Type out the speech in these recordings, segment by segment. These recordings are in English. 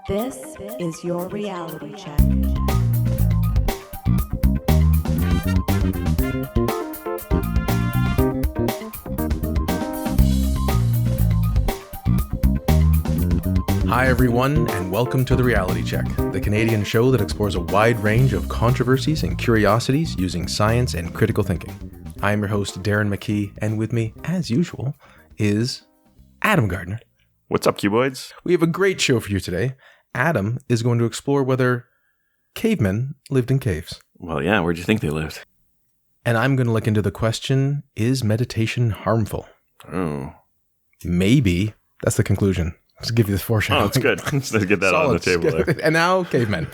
This is your reality check. Hi everyone, and welcome to The Reality Check, the Canadian show that explores a wide range of controversies and curiosities using science and critical thinking. I am your host, Darren McKee, and with me, as usual, is Adam Gardner. What's up, cuboids? We have a great show for you today. Adam is going to explore whether cavemen lived in caves. Well, yeah, where'd you think they lived? And I'm going to look into the question, is meditation harmful? Oh. Maybe. That's the conclusion. Let's give you this foreshadowing. Oh, it's good. Let's get that on the table there. And now, cavemen.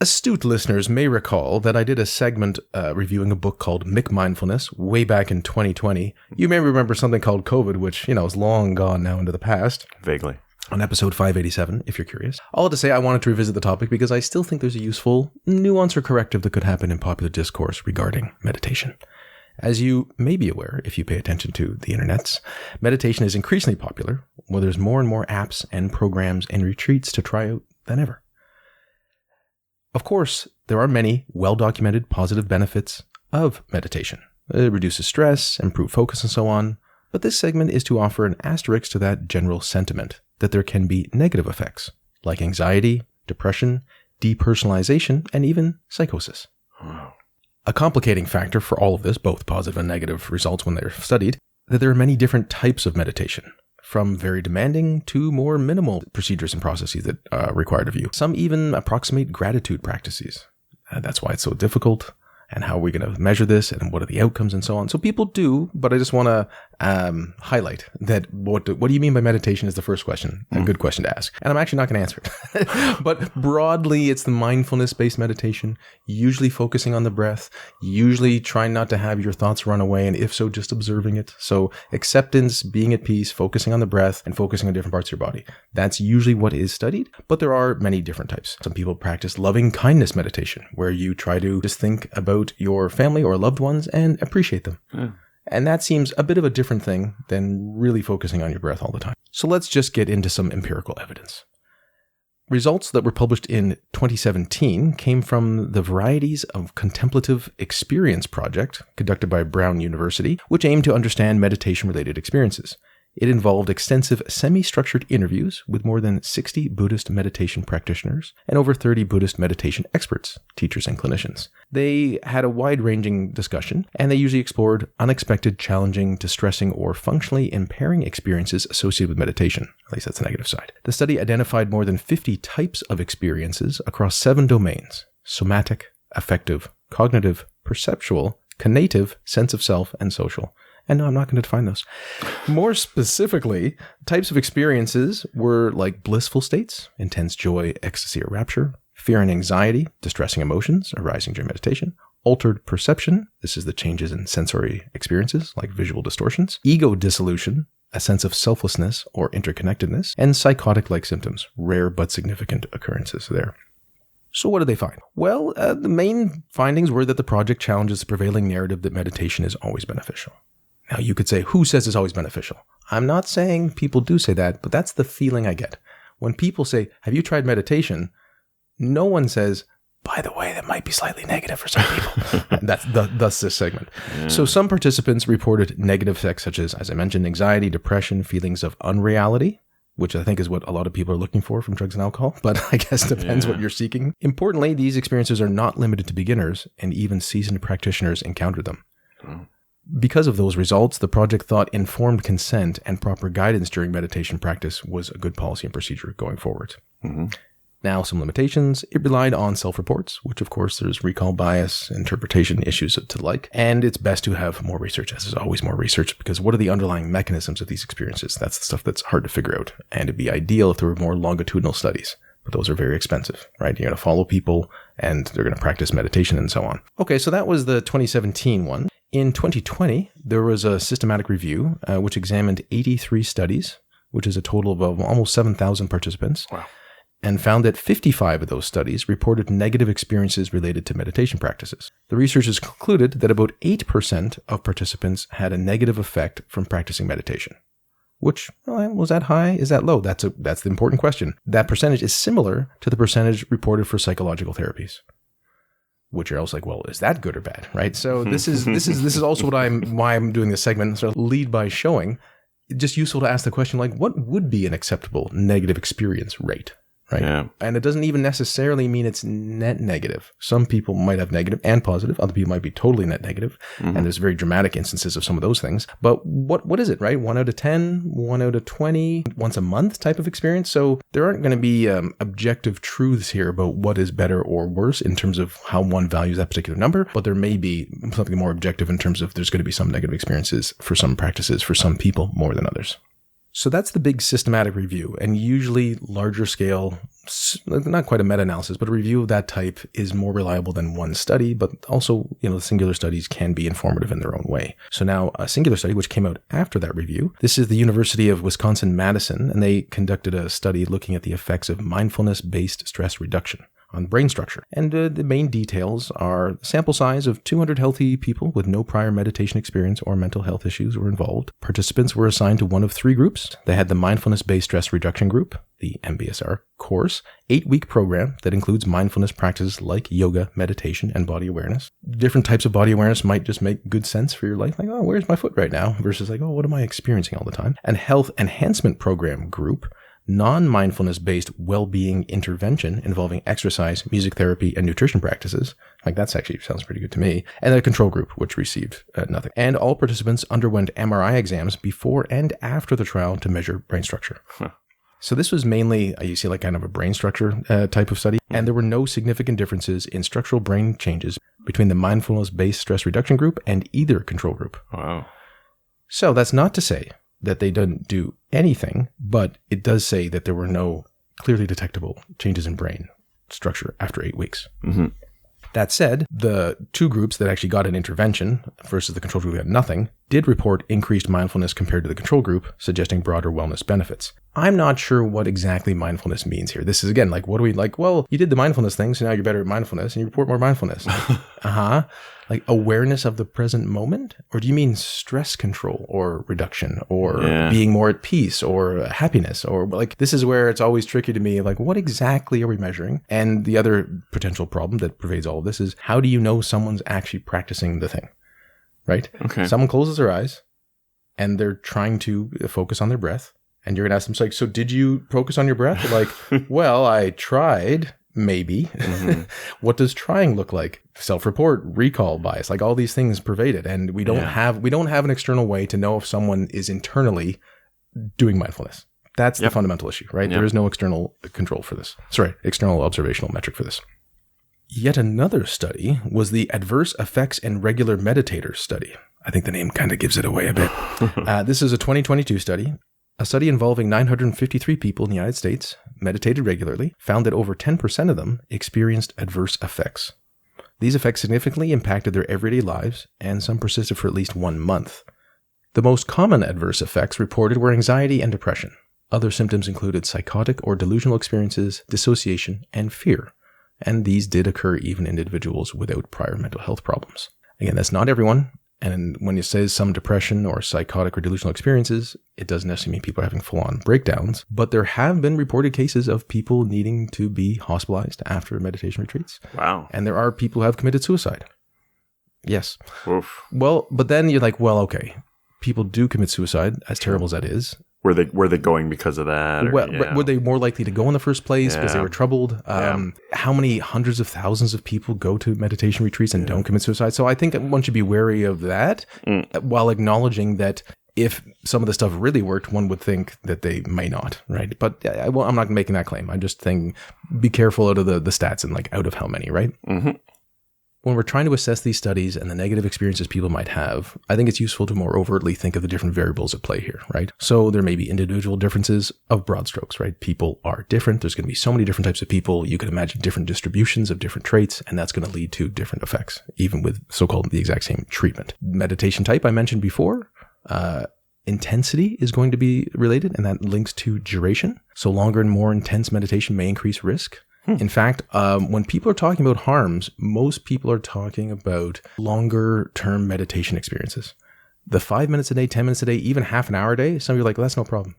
Astute listeners may recall that I did a segment reviewing a book called McMindfulness way back in 2020. You may remember something called COVID, which, is long gone now into the past. Vaguely. On episode 587, if you're curious. All to say, I wanted to revisit the topic because I still think there's a useful nuance or corrective that could happen in popular discourse regarding meditation. As you may be aware, if you pay attention to the internets, meditation is increasingly popular, where there's more and more apps and programs and retreats to try out than ever. Of course, there are many well-documented positive benefits of meditation. It reduces stress, improves focus, and so on. But this segment is to offer an asterisk to that general sentiment that there can be negative effects, like anxiety, depression, depersonalization, and even psychosis. Wow. A complicating factor for all of this, both positive and negative results when they're studied, that there are many different types of meditation, from very demanding to more minimal procedures and processes that are required of you. Some even approximate gratitude practices. That's why it's so difficult. And how are we going to measure this, and what are the outcomes, and so on. So people do, but I just want to highlight that what do you mean by meditation is the first question, a good question to ask. And I'm actually not going to answer it. But broadly, it's the mindfulness-based meditation, usually focusing on the breath, usually trying not to have your thoughts run away, and if so, just observing it. So acceptance, being at peace, focusing on the breath, and focusing on different parts of your body. That's usually what is studied, but there are many different types. Some people practice loving kindness meditation, where you try to just think about your family or loved ones and appreciate them. Yeah. And that seems a bit of a different thing than really focusing on your breath all the time. So let's just get into some empirical evidence. Results that were published in 2017 came from the Varieties of Contemplative Experience project conducted by Brown University, which aimed to understand meditation-related experiences. It involved extensive semi-structured interviews with more than 60 Buddhist meditation practitioners and over 30 Buddhist meditation experts, teachers, and clinicians. They had a wide-ranging discussion, and they usually explored unexpected, challenging, distressing, or functionally impairing experiences associated with meditation. At least that's the negative side. The study identified more than 50 types of experiences across 7 domains: somatic, affective, cognitive, perceptual, conative, sense of self, and social. And no, I'm not going to define those. More specifically, types of experiences were like blissful states, intense joy, ecstasy, or rapture, fear and anxiety, distressing emotions arising during meditation, altered perception, this is the changes in sensory experiences like visual distortions, ego dissolution, a sense of selflessness or interconnectedness, and psychotic-like symptoms, rare but significant occurrences there. So what did they find? Well, the main findings were that the project challenges the prevailing narrative that meditation is always beneficial. Now, you could say, who says it's always beneficial? I'm not saying people do say that, but that's the feeling I get. When people say, have you tried meditation? No one says, by the way, that might be slightly negative for some people. That's thus this segment. Yeah. So some participants reported negative effects such as I mentioned, anxiety, depression, feelings of unreality, which I think is what a lot of people are looking for from drugs and alcohol, but I guess depends what you're seeking. Importantly, these experiences are not limited to beginners, and even seasoned practitioners encounter them. Oh. Because of those results, the project thought informed consent and proper guidance during meditation practice was a good policy and procedure going forward. Mm-hmm. Now, some limitations. It relied on self-reports, which of course there's recall bias, interpretation issues to the like, and it's best to have more research, as there's always more research, because what are the underlying mechanisms of these experiences? That's the stuff that's hard to figure out, and it'd be ideal if there were more longitudinal studies. But those are very expensive, right? You're going to follow people, and they're going to practice meditation and so on. Okay, so that was the 2017 one. In 2020, there was a systematic review which examined 83 studies, which is a total of almost 7,000 participants. Wow. And found that 55 of those studies reported negative experiences related to meditation practices. The researchers concluded that about 8% of participants had a negative effect from practicing meditation. which, was that high? Is that low? That's the important question. That percentage is similar to the percentage reported for psychological therapies, which are also like, well, is that good or bad, right? So this is also why I'm doing this segment. So lead by showing, just useful to ask the question, like, what would be an acceptable negative experience rate? Right. Yeah. And it doesn't even necessarily mean it's net negative. Some people might have negative and positive. Other people might be totally net negative. Mm-hmm. And there's very dramatic instances of some of those things. But what is it, right? 1 out of 10, 1 out of 20, once a month type of experience. So there aren't going to be objective truths here about what is better or worse in terms of how one values that particular number. But there may be something more objective in terms of there's going to be some negative experiences for some practices, for some people more than others. So that's the big systematic review, and usually larger scale, not quite a meta-analysis, but a review of that type is more reliable than one study, but also, the singular studies can be informative in their own way. So now a singular study, which came out after that review, this is the University of Wisconsin-Madison, and they conducted a study looking at the effects of mindfulness-based stress reduction on brain structure. And the main details are sample size of 200 healthy people with no prior meditation experience or mental health issues were involved. Participants were assigned to one of 3 groups. They had the mindfulness-based stress reduction group, the MBSR course, 8-week program that includes mindfulness practices like yoga, meditation, and body awareness. Different types of body awareness might just make good sense for your life. Like, oh, where's my foot right now? Versus like, oh, what am I experiencing all the time? And health enhancement program group, non-mindfulness-based well-being intervention involving exercise, music therapy, and nutrition practices. Like, that's actually sounds pretty good to me. And a control group, which received nothing. And all participants underwent MRI exams before and after the trial to measure brain structure. Huh. So this was mainly, you see, like kind of a brain structure type of study. And there were no significant differences in structural brain changes between the mindfulness-based stress reduction group and either control group. Wow. So that's not to say that they didn't do anything, but it does say that there were no clearly detectable changes in brain structure after 8 weeks. Mm-hmm. That said, the 2 groups that actually got an intervention versus the control group that got nothing did report increased mindfulness compared to the control group, suggesting broader wellness benefits. I'm not sure what exactly mindfulness means here. This is, again, like, what do we like? Well, you did the mindfulness thing, so now you're better at mindfulness and you report more mindfulness. Like awareness of the present moment? Or do you mean stress control or reduction or being more at peace or happiness? Or like, this is where it's always tricky to me. Like, what exactly are we measuring? And the other potential problem that pervades all of this is, how do you know someone's actually practicing the thing? Right? Okay. Someone closes their eyes and they're trying to focus on their breath. And you're going to ask them, like, so did you focus on your breath? Like, well, I tried, maybe. Mm-hmm. What does trying look like? Self-report, recall bias, like all these things pervade it. And we don't have an external way to know if someone is internally doing mindfulness. That's the fundamental issue, right? There is no external control for this. External observational metric for this. Yet another study was the Adverse Effects in Regular Meditators study. I think the name kind of gives it away a bit. This is a 2022 study. A study involving 953 people in the United States, meditated regularly, found that over 10% of them experienced adverse effects. These effects significantly impacted their everyday lives, and some persisted for at least 1 month. The most common adverse effects reported were anxiety and depression. Other symptoms included psychotic or delusional experiences, dissociation, and fear. And these did occur even in individuals without prior mental health problems. Again, that's not everyone. And when it says some depression or psychotic or delusional experiences, it doesn't necessarily mean people are having full-on breakdowns. But there have been reported cases of people needing to be hospitalized after meditation retreats. Wow. And there are people who have committed suicide. Yes. Oof. Well, but then you're like, well, okay, people do commit suicide, as terrible as that is. Were they going because of that? Were they more likely to go in the first place because they were troubled? How many hundreds of thousands of people go to meditation retreats and don't commit suicide? So I think one should be wary of that while acknowledging that if some of the stuff really worked, one would think that they may not, right? But I'm not making that claim. I'm just saying be careful out of the stats and like out of how many, right? Mm-hmm. When we're trying to assess these studies and the negative experiences people might have, I think it's useful to more overtly think of the different variables at play here, right? So there may be individual differences of broad strokes, right? People are different. There's going to be so many different types of people. You can imagine different distributions of different traits, and that's going to lead to different effects, even with so-called the exact same treatment. Meditation type I mentioned before, intensity is going to be related, and that links to duration. So longer and more intense meditation may increase risk. In fact, when people are talking about harms, most people are talking about longer term meditation experiences. The 5 minutes a day, 10 minutes a day, even half an hour a day, some of you are like, well, that's no problem.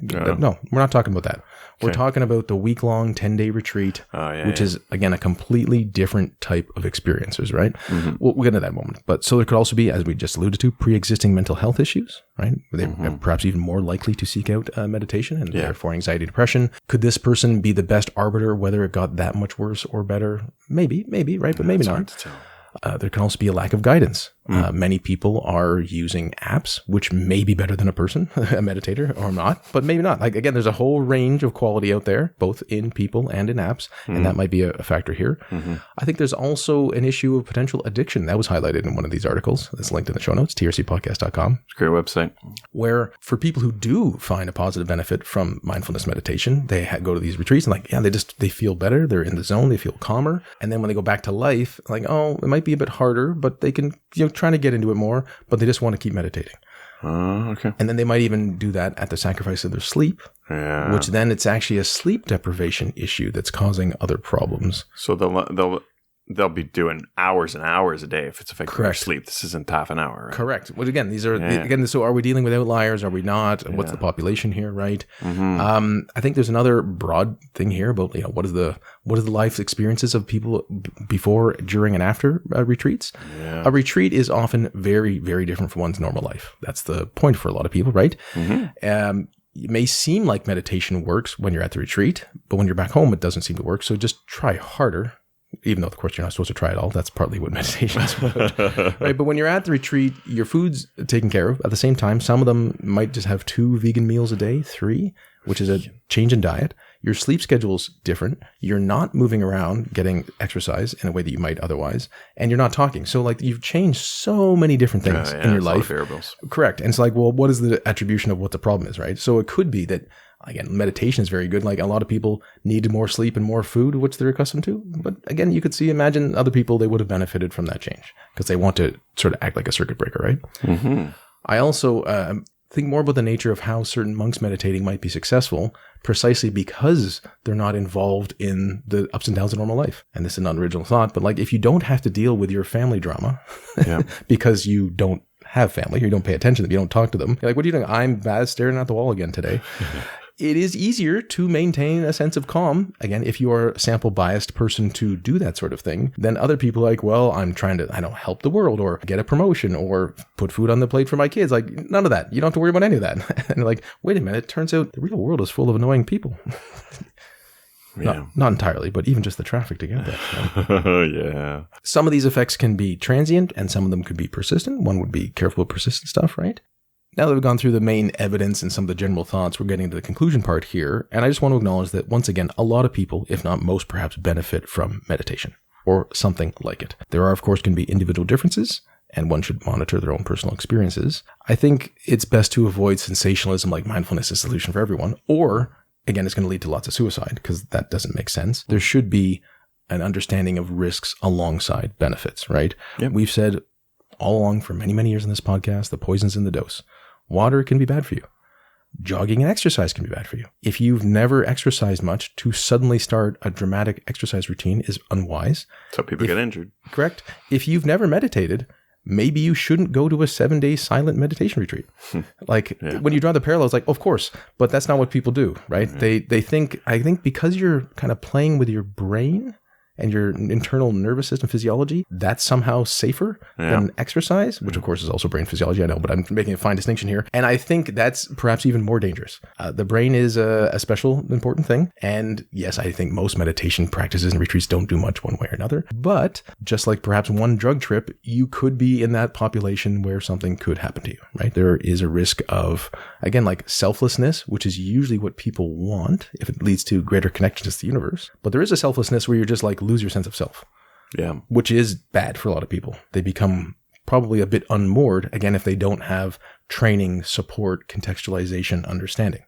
No, we're not talking about that. We're talking about the week-long 10-day retreat, which is, again, a completely different type of experiences, right? We'll get into that in a moment. But so there could also be, as we just alluded to, pre-existing mental health issues, right? They're perhaps even more likely to seek out meditation and therefore anxiety, depression. Could this person be the best arbiter whether it got that much worse or better? Maybe, right? But maybe not. There can also be a lack of guidance. Many people are using apps, which may be better than a person, a meditator, or not, but maybe not. Like, again, there's a whole range of quality out there, both in people and in apps, and that might be a factor here. I think there's also an issue of potential addiction. That was highlighted in one of these articles. It's linked in the show notes, trcpodcast.com. It's a great website. Where for people who do find a positive benefit from mindfulness meditation, they go to these retreats and they feel better. They're in the zone. They feel calmer. And then when they go back to life, like, oh, it might be a bit harder, but they can, trying to get into it more, but they just want to keep meditating. Okay. And then they might even do that at the sacrifice of their sleep, which then it's actually a sleep deprivation issue that's causing other problems. So they'll be doing hours and hours a day if it's affecting their sleep. This isn't half an hour, right? Correct. Well, again, these are so are we dealing with outliers? Are we not? What's the population here, right? I think there's another broad thing here about what is the life experiences of people before, during, and after retreats. A retreat is often very, very different from one's normal life. That's the point for a lot of people, right? It may seem like meditation works when you're at the retreat, but when you're back home, it doesn't seem to work. So just try harder. Even though, of course, you're not supposed to try it all. That's partly what meditation is about. Right? But when you're at the retreat, your food's taken care of. At the same time, some of them might just have 2 vegan meals a day, 3, which is a change in diet. Your sleep schedule's different. You're not moving around getting exercise in a way that you might otherwise. And you're not talking. So you've changed so many different things in your life. Variables. Correct. And it's what is the attribution of what the problem is, right? So it could be that, again, meditation is very good. Like, a lot of people need more sleep and more food, which they're accustomed to. But again, you could imagine other people, they would have benefited from that change because they want to sort of act like a circuit breaker, right? I also think more about the nature of how certain monks meditating might be successful precisely because they're not involved in the ups and downs of normal life. And this is an unoriginal thought, but if you don't have to deal with your family drama because you don't have family, you don't pay attention to them, you don't talk to them. You're like, what are you doing? I'm bad staring at the wall again today. It is easier to maintain a sense of calm, again, if you are a sample biased person to do that sort of thing, than other people like, well, I'm trying to, help the world or get a promotion or put food on the plate for my kids. Like, none of that. You don't have to worry about any of that. And like, wait a minute, it turns out the real world is full of annoying people. Not entirely, but even just the traffic to get there. Some of these effects can be transient and some of them could be persistent. One would be careful with persistent stuff, right? Now that we've gone through the main evidence and some of the general thoughts, we're getting to the conclusion part here. And I just want to acknowledge that, once again, a lot of people, if not most, perhaps benefit from meditation or something like it. There are, of course, can be individual differences, and one should monitor their own personal experiences. I think it's best to avoid sensationalism like mindfulness is a solution for everyone, or, again, it's going to lead to lots of suicide because that doesn't make sense. There should be an understanding of risks alongside benefits, right? Yep. We've said all along for many, many years in this podcast, the poison's in the dose. Water can be bad for you. Jogging and exercise can be bad for you. If you've never exercised much, to suddenly start a dramatic exercise routine is unwise. So people get injured. Correct. If you've never meditated, maybe you shouldn't go to a 7-day silent meditation retreat. When you draw the parallels, of course, but that's not what people do, right? Yeah. They think, I think because you're kind of playing with your brain and your internal nervous system physiology, that's somehow safer than exercise, which of course is also brain physiology, I know, but I'm making a fine distinction here. And I think that's perhaps even more dangerous. The brain is a special important thing. And yes, I think most meditation practices and retreats don't do much one way or another. But just like perhaps one drug trip, you could be in that population where something could happen to you, right? There is a risk of, again, like selflessness, which is usually what people want if it leads to greater connections to the universe. But there is a selflessness where you're just lose your sense of self, which is bad for a lot of people. They become probably a bit unmoored, again, if they don't have training, support, contextualization, understanding.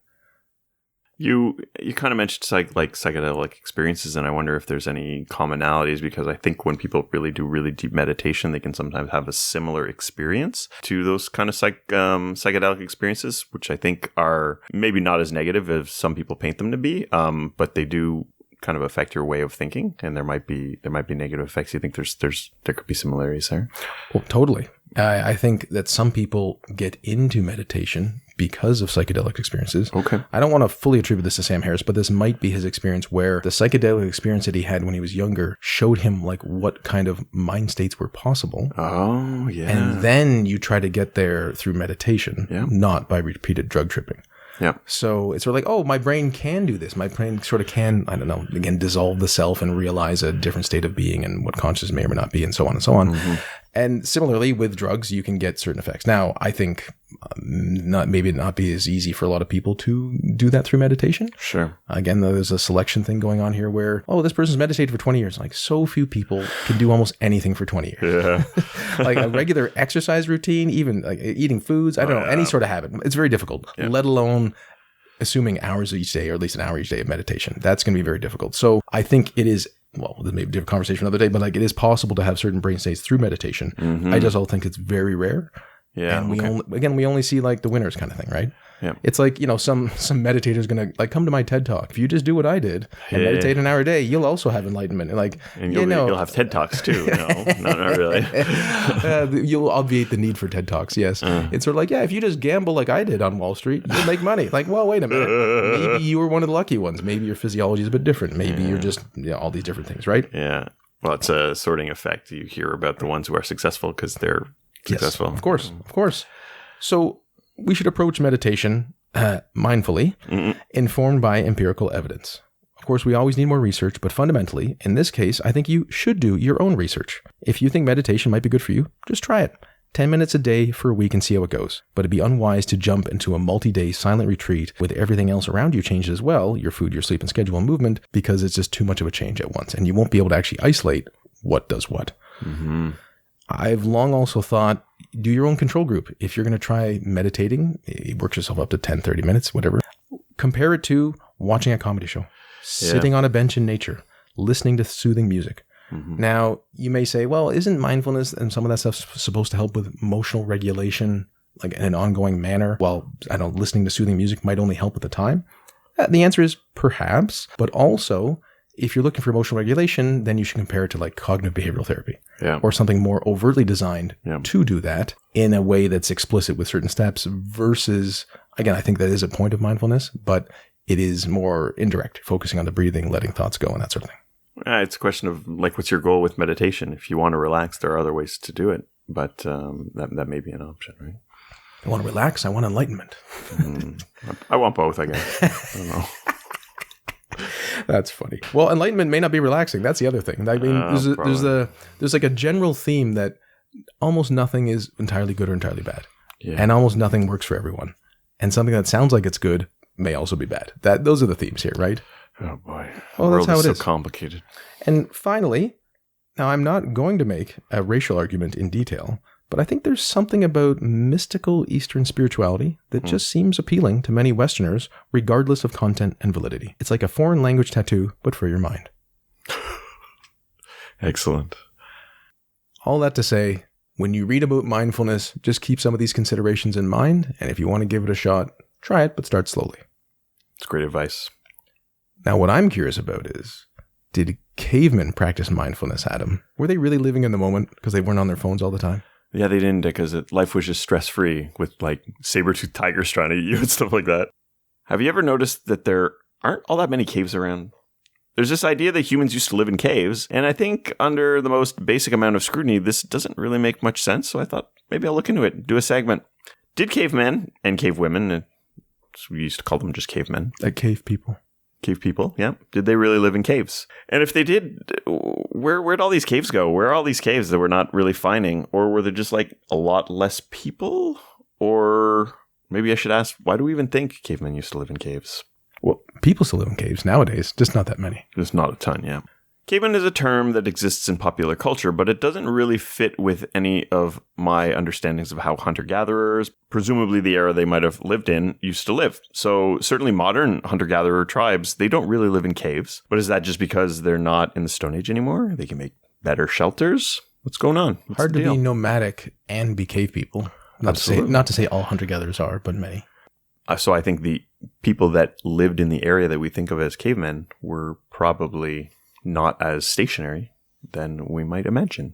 You kind of mentioned psychedelic experiences, and I wonder if there's any commonalities, because I think when people really do really deep meditation, they can sometimes have a similar experience to those kind of psychedelic experiences, which I think are maybe not as negative as some people paint them to be, but they do kind of affect your way of thinking, and there might be negative effects. You think there could be similarities there? Well, totally. I think that some people get into meditation because of psychedelic experiences. Okay. I don't want to fully attribute this to Sam Harris, but this might be his experience where the psychedelic experience that he had when he was younger showed him like what kind of mind states were possible. Oh, yeah. And then you try to get there through meditation, not by repeated drug tripping. Yeah. So it's sort of like, oh, my brain can do this. My brain sort of can, I don't know, again, dissolve the self and realize a different state of being and what consciousness may or may not be and so on and so on. Mm-hmm. And similarly with drugs, you can get certain effects. Now, I think maybe not be as easy for a lot of people to do that through meditation. Sure. Again, there's a selection thing going on here where, oh, this person's meditated for 20 years. Like so few people can do almost anything for 20 years. Yeah. Like a regular exercise routine, even like eating foods, I don't know, any sort of habit. It's very difficult, let alone assuming hours each day or at least an hour each day of meditation. That's going to be very difficult. So I think it is, well, there may be a different conversation another day, but like it is possible to have certain brain states through meditation. Mm-hmm. I just all think it's very rare. Yeah. And we only see like the winners kind of thing, right? Yeah. It's like, some meditator's going to like come to my TED Talk. If you just do what I did and meditate an hour a day, you'll also have enlightenment. And you'll have TED Talks too. No, not really. You'll obviate the need for TED Talks. Yes. It's sort of like, if you just gamble like I did on Wall Street, you'll make money. Like, well, wait a minute. Maybe you were one of the lucky ones. Maybe your physiology is a bit different. Maybe you're just all these different things, right? Yeah. Well, it's a sorting effect. You hear about the ones who are successful because they're successful. Yes, of course. So we should approach meditation mindfully, informed by empirical evidence. Of course, we always need more research, but fundamentally, in this case, I think you should do your own research. If you think meditation might be good for you, just try it. 10 minutes a day for a week and see how it goes. But it'd be unwise to jump into a multi-day silent retreat with everything else around you changed as well, your food, your sleep, and schedule and movement, because it's just too much of a change at once, and you won't be able to actually isolate what does what. Mm-hmm. I've long also thought, do your own control group. If you're going to try meditating, work yourself up to 10, 30 minutes, whatever. Compare it to watching a comedy show, sitting on a bench in nature, listening to soothing music. Mm-hmm. Now, you may say, well, isn't mindfulness and some of that stuff supposed to help with emotional regulation, like in an ongoing manner? Well, listening to soothing music might only help at the time. The answer is perhaps, but also, if you're looking for emotional regulation, then you should compare it to like cognitive behavioral therapy or something more overtly designed to do that in a way that's explicit with certain steps versus, again, I think that is a point of mindfulness, but it is more indirect, focusing on the breathing, letting thoughts go and that sort of thing. It's a question of like, what's your goal with meditation? If you want to relax, there are other ways to do it, but that may be an option, right? I want to relax. I want enlightenment. I want both, I guess. I don't know. That's funny. Well, enlightenment may not be relaxing. That's the other thing. I mean, there's like a general theme that almost nothing is entirely good or entirely bad, and almost nothing works for everyone. And something that sounds like it's good may also be bad. Those are the themes here, right? Oh boy, well, that's how it is. So complicated. And finally, now I'm not going to make a racial argument in detail, but I think there's something about mystical Eastern spirituality that just seems appealing to many Westerners, regardless of content and validity. It's like a foreign language tattoo, but for your mind. Excellent. All that to say, when you read about mindfulness, just keep some of these considerations in mind, and if you want to give it a shot, try it, but start slowly. It's great advice. Now, what I'm curious about is, did cavemen practice mindfulness, Adam? Were they really living in the moment because they weren't on their phones all the time? Yeah, they didn't, because life was just stress-free with like saber-toothed tigers trying to eat you and stuff like that. Have you ever noticed that there aren't all that many caves around? There's this idea that humans used to live in caves, and I think under the most basic amount of scrutiny, this doesn't really make much sense, so I thought maybe I'll look into it, do a segment. Did cavemen and cavewomen, we used to call them just cavemen. Cave people. Cave people, yeah. Did they really live in caves? And if they did, where'd all these caves go? Where are all these caves that we're not really finding? Or were there just like a lot less people? Or maybe I should ask, why do we even think cavemen used to live in caves? Well, people still live in caves nowadays, just not that many. Just not a ton, yeah. Caveman is a term that exists in popular culture, but it doesn't really fit with any of my understandings of how hunter-gatherers, presumably the era they might have lived in, used to live. So certainly modern hunter-gatherer tribes, they don't really live in caves. But is that just because they're not in the Stone Age anymore? They can make better shelters? What's going on? What's hard to be nomadic and be cave people. Not to say all hunter-gatherers are, but many. So I think the people that lived in the area that we think of as cavemen were probably not as stationary than we might imagine.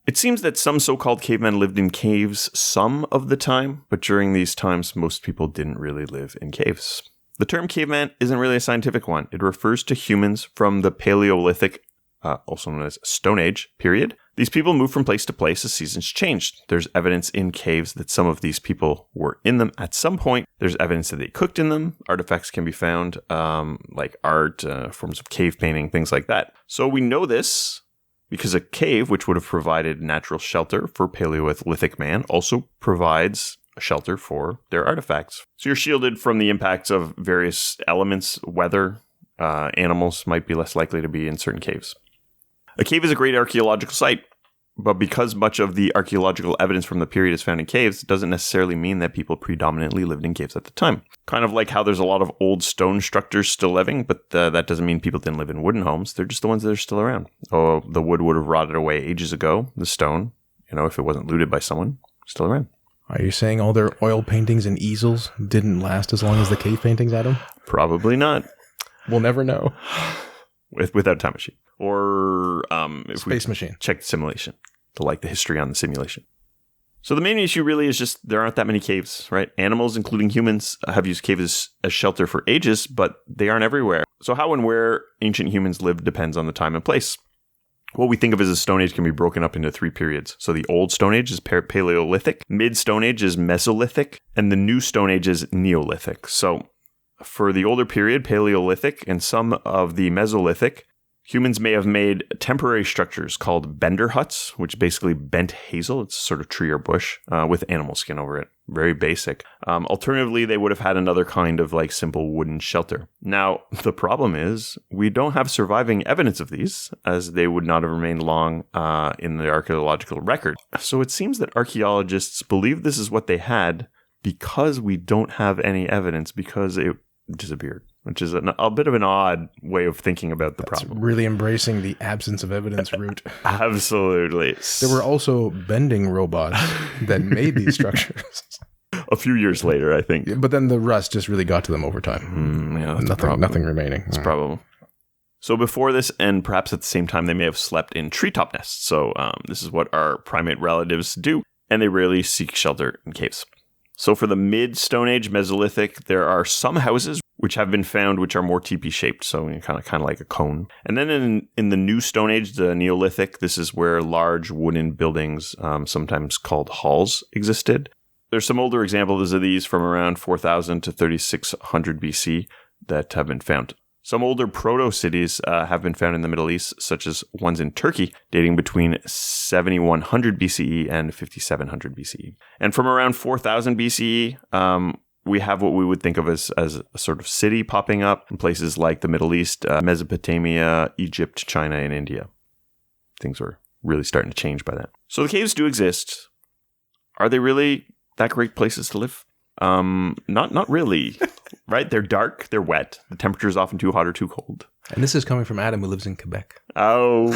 It seems that some so-called cavemen lived in caves some of the time, but during these times, most people didn't really live in caves. The term caveman isn't really a scientific one. It refers to humans from the Paleolithic, also known as Stone Age, period. These people moved from place to place as seasons changed. There's evidence in caves that some of these people were in them at some point. There's evidence that they cooked in them. Artifacts can be found, like art, forms of cave painting, things like that. So we know this because a cave, which would have provided natural shelter for Paleolithic man, also provides a shelter for their artifacts. So you're shielded from the impacts of various elements, weather. Animals might be less likely to be in certain caves. A cave is a great archaeological site, but because much of the archaeological evidence from the period is found in caves, it doesn't necessarily mean that people predominantly lived in caves at the time. Kind of like how there's a lot of old stone structures still living, but that doesn't mean people didn't live in wooden homes. They're just the ones that are still around. Oh, the wood would have rotted away ages ago. The stone, if it wasn't looted by someone, still around. Are you saying all their oil paintings and easels didn't last as long as the cave paintings, Adam? Probably not. We'll never know. Without a time machine. Or Space machine. Check the simulation to like the history on the simulation. So the main issue really is just there aren't that many caves, right? Animals, including humans, have used caves as shelter for ages, but they aren't everywhere. So how and where ancient humans lived depends on the time and place. What we think of as a Stone Age can be broken up into 3 periods. So the Old Stone Age is Paleolithic, Mid Stone Age is Mesolithic, and the New Stone Age is Neolithic. So for the older period, Paleolithic, and some of the Mesolithic, humans may have made temporary structures called bender huts, which basically bent hazel, it's a sort of tree or bush, with animal skin over it. Very basic. Alternatively, they would have had another kind of like simple wooden shelter. Now, the problem is we don't have surviving evidence of these, as they would not have remained long in the archaeological record. So it seems that archaeologists believe this is what they had because we don't have any evidence, because it disappeared, which is a bit of an odd way of thinking about the problem. Really embracing the absence of evidence route. Absolutely. There were also bending robots that made these structures. A few years later, I think. But then the rust just really got to them over time. Nothing remaining. It's probable. So before this, and perhaps at the same time, they may have slept in treetop nests. So this is what our primate relatives do, and they rarely seek shelter in caves. So for the mid-Stone Age Mesolithic, there are some houses which have been found which are more teepee-shaped, so kind of like a cone. And then in the New Stone Age, the Neolithic, this is where large wooden buildings, sometimes called halls, existed. There's some older examples of these from around 4000 to 3600 BC that have been found. Some older proto-cities have been found in the Middle East, such as ones in Turkey, dating between 7100 BCE and 5700 BCE. And from around 4000 BCE, we have what we would think of as a sort of city popping up in places like the Middle East, Mesopotamia, Egypt, China, and India. Things were really starting to change by then. So the caves do exist. Are they really that great places to live? Not really. Right? They're dark, they're wet. The temperature is often too hot or too cold. And this is coming from Adam, who lives in Quebec. Oh.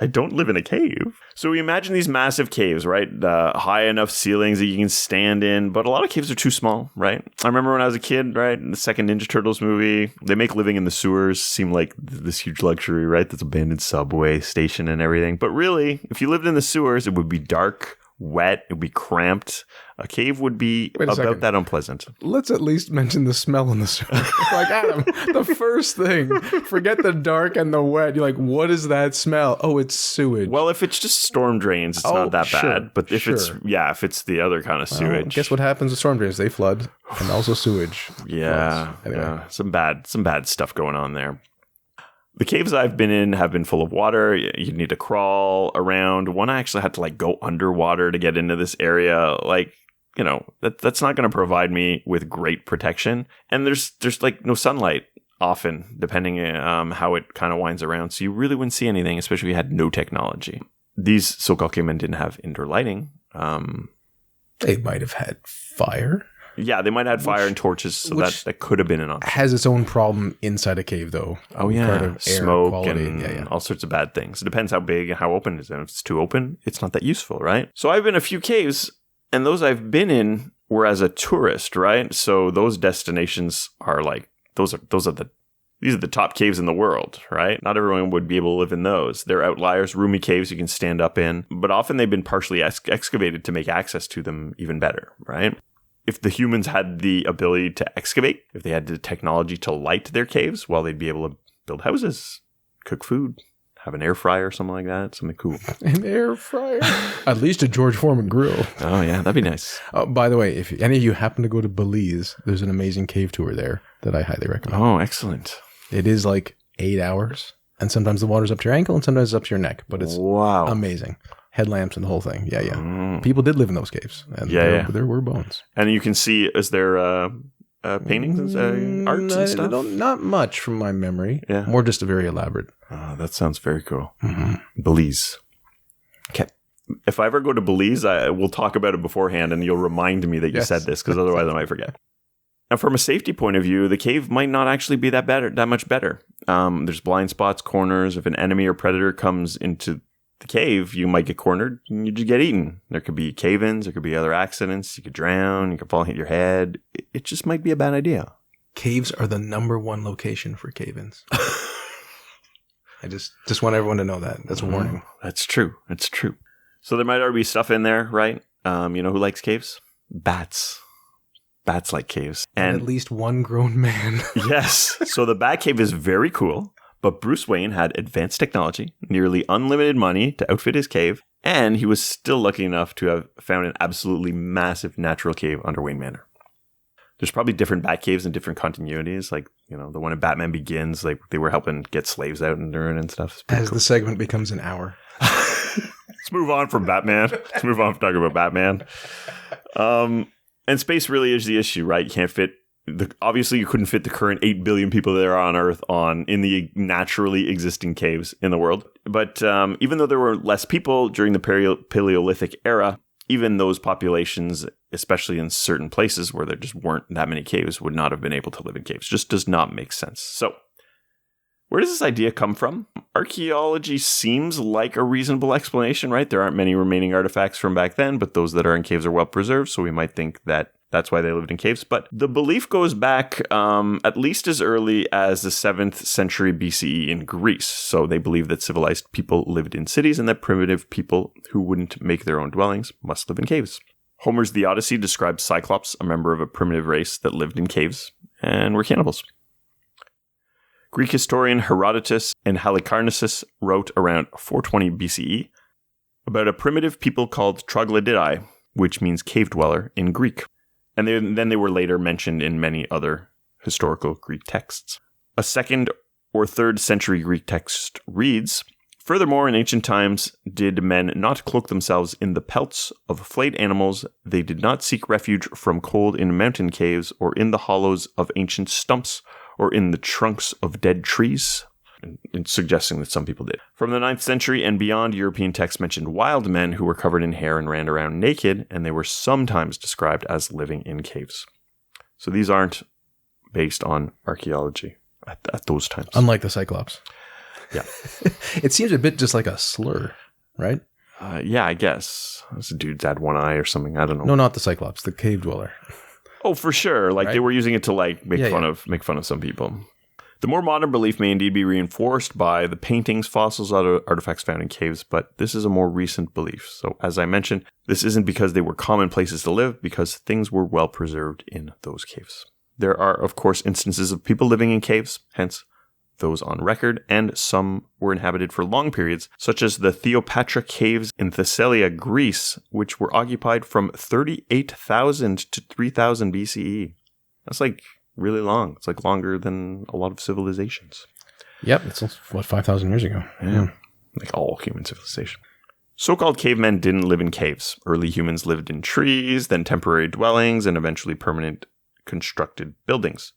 I don't live in a cave. So we imagine these massive caves, right? High enough ceilings that you can stand in, but a lot of caves are too small, right? I remember when I was a kid, right? In the second Ninja Turtles movie, they make living in the sewers seem like this huge luxury, right? This abandoned subway station and everything. But really, if you lived in the sewers, it would be dark, wet, it would be cramped. A cave would be about that unpleasant. Let's at least mention the smell in the sewer. Like, Adam, the first thing, forget the dark and the wet. You're like, what is that smell? Oh, it's sewage. Well, if it's just storm drains, it's not that bad. But if it's the other kind of sewage. Guess what happens with storm drains? They flood, and also sewage. Yeah. Anyway. Yeah. Some bad stuff going on there. The caves I've been in have been full of water. You need to crawl around. One, I actually had to go underwater to get into this area. That's not going to provide me with great protection. And there's no sunlight often, depending on how it kind of winds around. So you really wouldn't see anything, especially if you had no technology. These so-called cavemen didn't have indoor lighting. They might have had fire. Yeah, they might have had fire and torches, so that could have been an option. Has its own problem inside a cave, though. Oh, yeah. Smoke quality. And all sorts of bad things. It depends how big and how open it is. And if it's too open, it's not that useful, right? So I've been in a few caves, and those I've been in were as a tourist, right? So those destinations are those are the These are the top caves in the world, right? Not everyone would be able to live in those. They're outliers, roomy caves you can stand up in, but often they've been partially excavated to make access to them even better, right? If the humans had the ability to excavate, if they had the technology to light their caves, well, they'd be able to build houses, cook food, have an air fryer or something like that. Something cool. An air fryer? At least a George Foreman grill. Oh, yeah. That'd be nice. By the way, if any of you happen to go to Belize, there's an amazing cave tour there that I highly recommend. Oh, excellent. It is like 8 hours. And sometimes the water's up to your ankle and sometimes it's up to your neck. But it's amazing. Headlamps and the whole thing. Yeah, yeah. Mm. People did live in those caves. And there were bones. And you can see, is there paintings, arts and stuff? Not much from my memory. Yeah. More just a very elaborate. Oh, that sounds very cool. Mm-hmm. Belize. Okay. If I ever go to Belize, we'll talk about it beforehand and you'll remind me that you said this because otherwise I might forget. Now, from a safety point of view, the cave might not actually be that much better. There's blind spots, corners. If an enemy or predator comes into the cave, you might get cornered and you just get eaten. There could be cave-ins. There could be other accidents. You could drown. You could fall and hit your head. It just might be a bad idea. Caves are the number one location for cave-ins. I just want everyone to know that. That's a warning. That's true. It's true. So there might already be stuff in there, right? You know who likes caves? Bats. Bats like caves. And at least one grown man. Yes. So the Bat Cave is very cool, but Bruce Wayne had advanced technology, nearly unlimited money to outfit his cave, and he was still lucky enough to have found an absolutely massive natural cave under Wayne Manor. There's probably different Bat Caves and different continuities, like, you know, the one in Batman Begins, like they were helping get slaves out and during and stuff. As the segment becomes an hour. Let's move on from Batman. Let's move on from talking about Batman. And space really is the issue, right? You can't fit obviously you couldn't fit the current 8 billion people that are on Earth in the naturally existing caves in the world. But even though there were less people during the Paleolithic era, even those populations, especially in certain places where there just weren't that many caves, would not have been able to live in caves. Just does not make sense. So where does this idea come from? Archaeology seems like a reasonable explanation, right? There aren't many remaining artifacts from back then, but those that are in caves are well preserved, so we might think that that's why they lived in caves. But the belief goes back at least as early as the 7th century BCE in Greece. So they believed that civilized people lived in cities and that primitive people who wouldn't make their own dwellings must live in caves. Homer's The Odyssey describes Cyclops, a member of a primitive race that lived in caves and were cannibals. Greek historian Herodotus and Halicarnassus wrote around 420 BCE about a primitive people called troglodytae, which means cave dweller in Greek. And then they were later mentioned in many other historical Greek texts. A 2nd or 3rd century Greek text reads, "Furthermore, in ancient times did men not cloak themselves in the pelts of flayed animals. They did not seek refuge from cold in mountain caves or in the hollows of ancient stumps or in the trunks of dead trees," and suggesting that some people did. From the 9th century and beyond, European texts mentioned wild men who were covered in hair and ran around naked, and they were sometimes described as living in caves. So these aren't based on archaeology at those times. Unlike the Cyclops. Yeah. It seems a bit just like a slur, right? Yeah, I guess. Those dudes had one eye or something. I don't know. No, not the Cyclops, the cave dweller. Oh, for sure. Like, right? They were using it to make fun of some people. The more modern belief may indeed be reinforced by the paintings, fossils, other artifacts found in caves, but this is a more recent belief. So, as I mentioned, this isn't because they were common places to live, because things were well preserved in those caves. There are, of course, instances of people living in caves, hence those on record, and some were inhabited for long periods, such as the Theopatra caves in Thessalia, Greece, which were occupied from 38,000 to 3,000 BCE. That's like really long. It's like longer than a lot of civilizations. Yep, it's 5,000 years ago. Yeah, like all human civilization. So-called cavemen didn't live in caves. Early humans lived in trees, then temporary dwellings, and eventually permanent constructed buildings.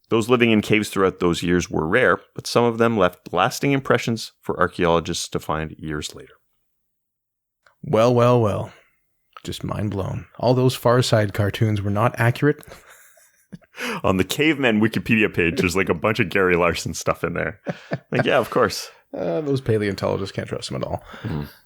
Those living in caves throughout those years were rare, but some of them left lasting impressions for archaeologists to find years later. Well. Just mind blown. All those Far Side cartoons were not accurate. On the Cavemen Wikipedia page, there's like a bunch of Gary Larson stuff in there. Like, yeah, of course. Those paleontologists can't trust them at all.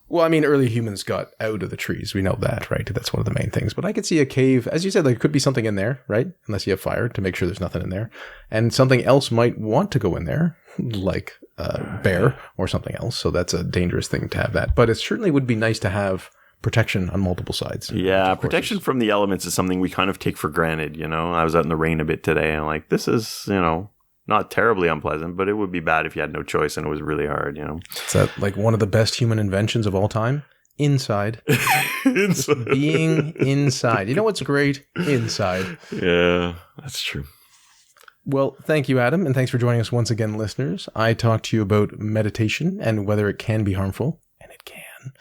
Well, I mean, early humans got out of the trees. We know that, right? That's one of the main things. But I could see a cave, as you said, there could be something in there, right? Unless you have fire to make sure there's nothing in there. And something else might want to go in there, like a bear or something else. So that's a dangerous thing to have that. But it certainly would be nice to have protection on multiple sides. Yeah, protection from the elements is something we kind of take for granted, you know? I was out in the rain a bit today, and like, this is, you know, not terribly unpleasant, but it would be bad if you had no choice and it was really hard, you know? Is that like one of the best human inventions of all time? Inside. Just being inside. You know what's great? Inside. Yeah, that's true. Well, thank you, Adam, and thanks for joining us once again, listeners. I talked to you about meditation and whether it can be harmful, and it can.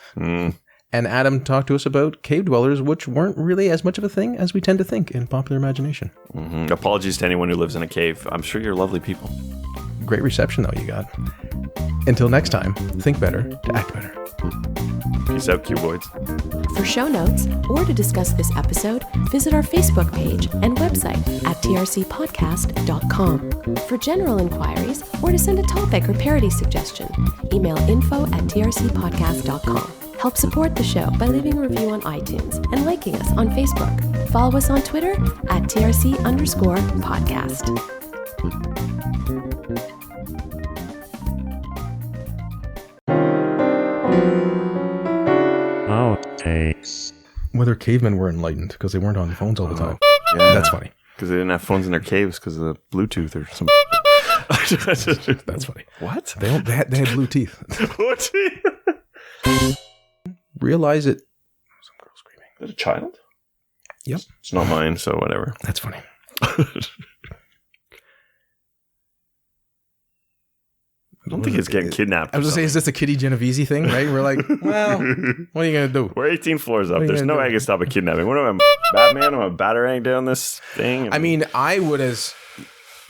And Adam talked to us about cave dwellers, which weren't really as much of a thing as we tend to think in popular imagination. Apologies to anyone who lives in a cave. I'm sure you're lovely people. Great reception, though, you got. Until next time, think better to act better. Peace out, cuboids. For show notes or to discuss this episode, visit our Facebook page and website at trcpodcast.com. For general inquiries or to send a topic or parody suggestion, email info@trcpodcast.com. Help support the show by leaving a review on iTunes and liking us on Facebook. Follow us on Twitter at TRC_podcast. Whether cavemen were enlightened because they weren't on phones all the time. Yeah. That's funny. Because they didn't have phones in their caves because of the Bluetooth or something. That's funny. What? They had blue teeth. What? Realize it. Some girl screaming. Is that a child? Yep. It's not mine, so whatever. That's funny. I don't think it's getting kidnapped. I was going to say, is this a Kitty Genovese thing, right? We're like, well, what are you going to do? We're 18 floors up. There's no way I can stop a kidnapping. What am I, Batman? Am I batarang down this thing? I mean, I would as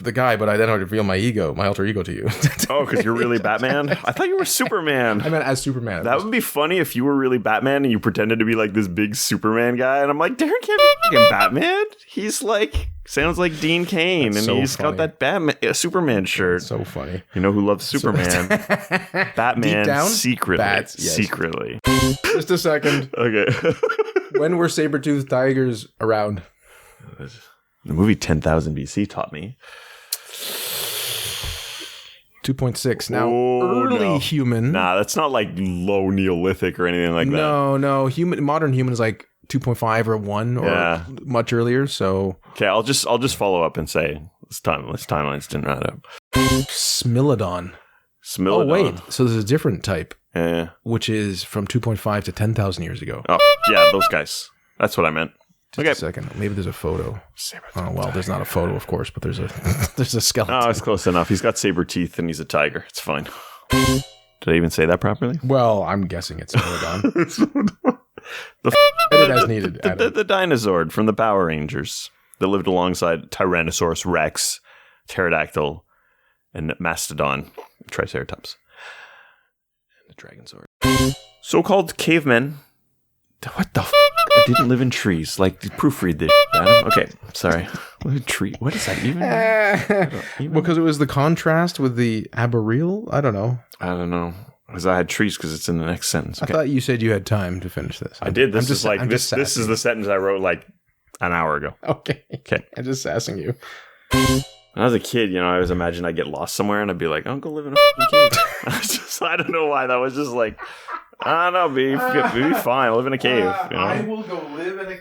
the guy, but I then had to reveal my ego, my alter ego to you. Oh, because you're really Batman? I thought you were Superman. I meant as Superman. That would be funny if you were really Batman and you pretended to be like this big Superman guy. And I'm like, Darren can't be fucking Batman. He's like, sounds like Dean Cain. That's and so he's funny. got that Superman shirt. So funny. You know who loves Superman? Batman. Deep down? Secretly. Yes. Secretly. Just a second. Okay. When were saber-toothed tigers around? The movie 10,000 BC taught me. 2.6. Now, Oh, early no. human. Nah, that's not like low Neolithic or anything like that. No. Modern human is like 2.5 or 1 or much earlier. So Okay, I'll just follow up and say this timelines didn't add up. Smilodon. Smilodon. Oh, wait. So there's a different type, Yeah. which is from 2.5 to 10,000 years ago. Oh, yeah, those guys. That's what I meant. Just a second. Maybe there's a photo. Oh, well, there's not a photo, of course, but there's a skeleton. Oh, it's close enough. He's got saber teeth and he's a tiger. It's fine. Did I even say that properly? Well, I'm guessing it's Smilodon. The Edit as needed, Adam. the dinosaur from the Power Rangers that lived alongside Tyrannosaurus Rex, Pterodactyl, and Mastodon, Triceratops, and the Dragon Sword. So-called cavemen. What the I didn't live in trees. Like, proofread this, Adam. Okay, sorry. What a tree? What is that even? Because it was the contrast with the arboreal? I don't know. I don't know. Because I had trees because it's in the next sentence. Okay. I thought you said you had time to finish this. I did. This is sassing is the sentence I wrote like an hour ago. Okay. Okay. I'm just sassing you. When I was a kid, I always imagined I'd get lost somewhere and I'd be like, I'll go live in a fucking cave. I don't know why. That was just like, I don't know, be fine. I'll live in a cave. I will go live in a